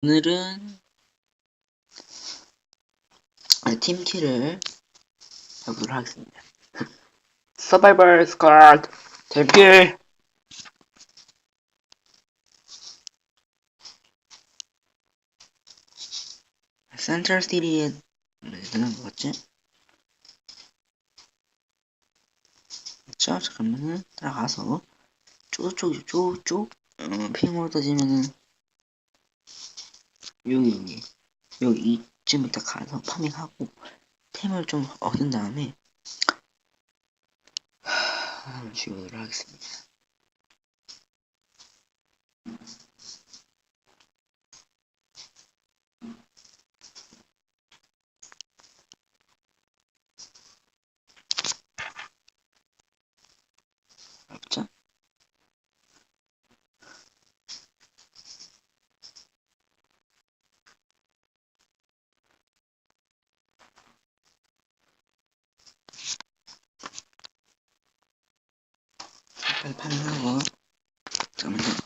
오늘은 팀킬을 해보도록 하겠습니다. 서바이벌 스쿼드 팀킬. 센트럴 시티의 레드는 뭐였지? 그쵸? 잠깐만은 따라가서 쪼쪽 핑으로 따지면은 여기 이쯤 이따 가서 파밍하고 템을 좀 얻은 다음에 한번 죽여보도록 하겠습니다. 없죠? 빨리 파밍하고 잠깐만요.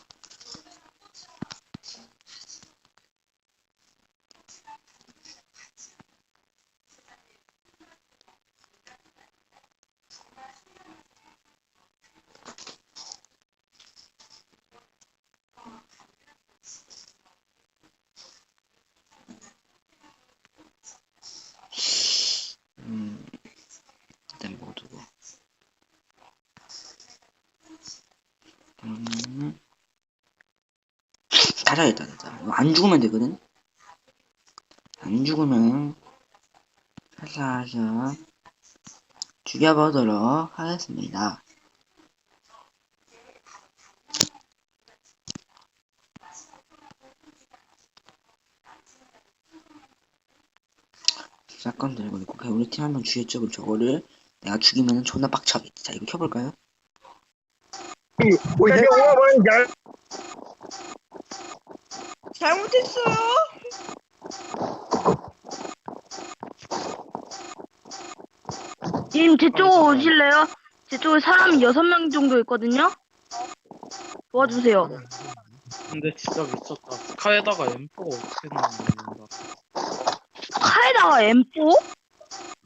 일단 뭐 두고 살아야겠다. 안 죽으면 되거든. 안 죽으면 살살살 죽여보도록 하겠습니다. 사건 들고 있고 우리 팀 한 명 죽였죠. 그럼 저거를 내가 죽이면 존나 빡쳐하겠다. 자, 이거 켜볼까요? 잘못했어요. 님, 제 쪽으로 오실래요? 제 쪽에 사람이 6명 정도 있거든요? 도와주세요. 근데 진짜 미쳤다. 스카에다가 M4가 어떻게 나오는 거야? 카에다가 M4?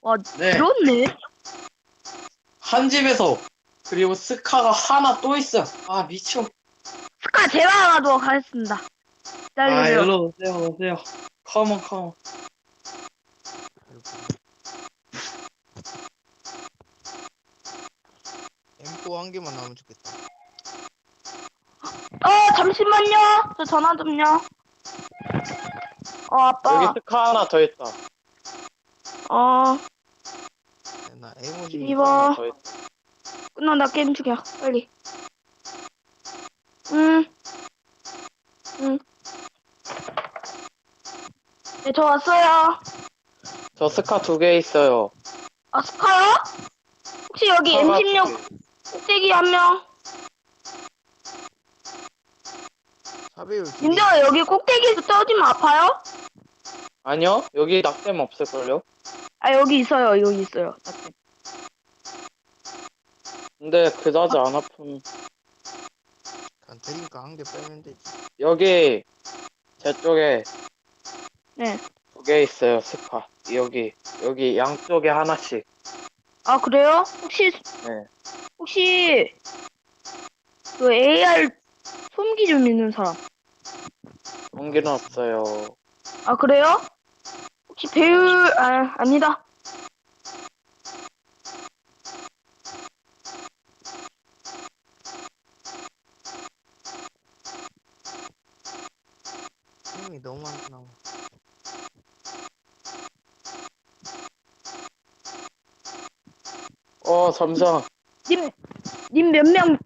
와, 네. 그렇네. 한 집에서 그리고 스카가 하나 또 있어. 아 미쳐. 스카 제가 하나 더 가겠습니다. 아 기다려주세요. 일로 오세요. 컴온. M4 한 개만 나오면 좋겠다. 잠시만요. 저 전화 좀요. 아빠. 여기 스카 하나 더 있다. 나 에모지. 이봐. 하나 더 있다. 끝나, 나 게임 죽여. 빨리. 네, 저 왔어요. 저 스카 2개 있어요. 아, 스카요? 혹시 여기 스카가 M16 두 개. 꼭대기 한 명? 사배율 님들 여기 꼭대기에서 떨어지면 아파요? 아니요 여기 낙뎀 없을걸요? 아, 여기 있어요. 여기 있어요. 근데 그다지 안 아픔. 간 드링크 한 개 빼면 되지. 여기 제 쪽에 네. 2개 있어요 스카. 여기 양쪽에 하나씩. 아, 그래요? 네. 혹시 그 AR 소음기 좀 있는 사람? 용기는 없어요. 아, 그래요? 혹시 배율 아니다. 힘이 너무 안 나와. 잠시만. 님 몇 명?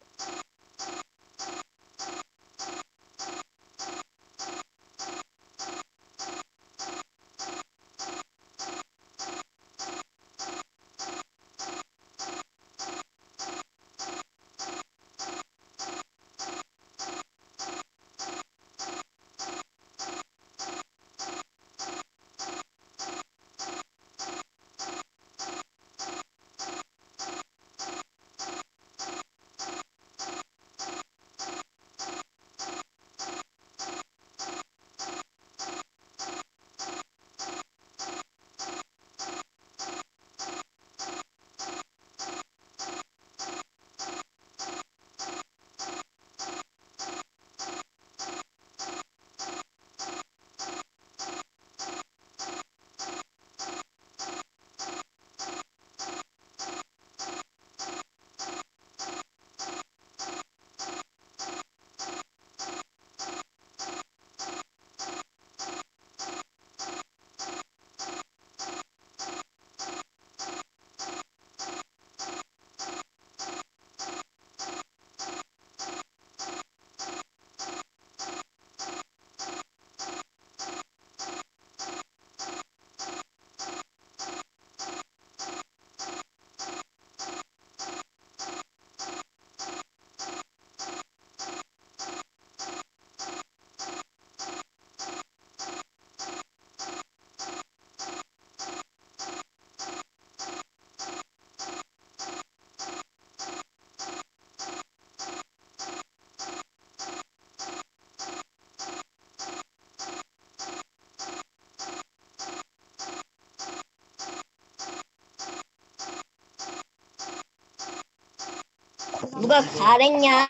누가 가랬냐?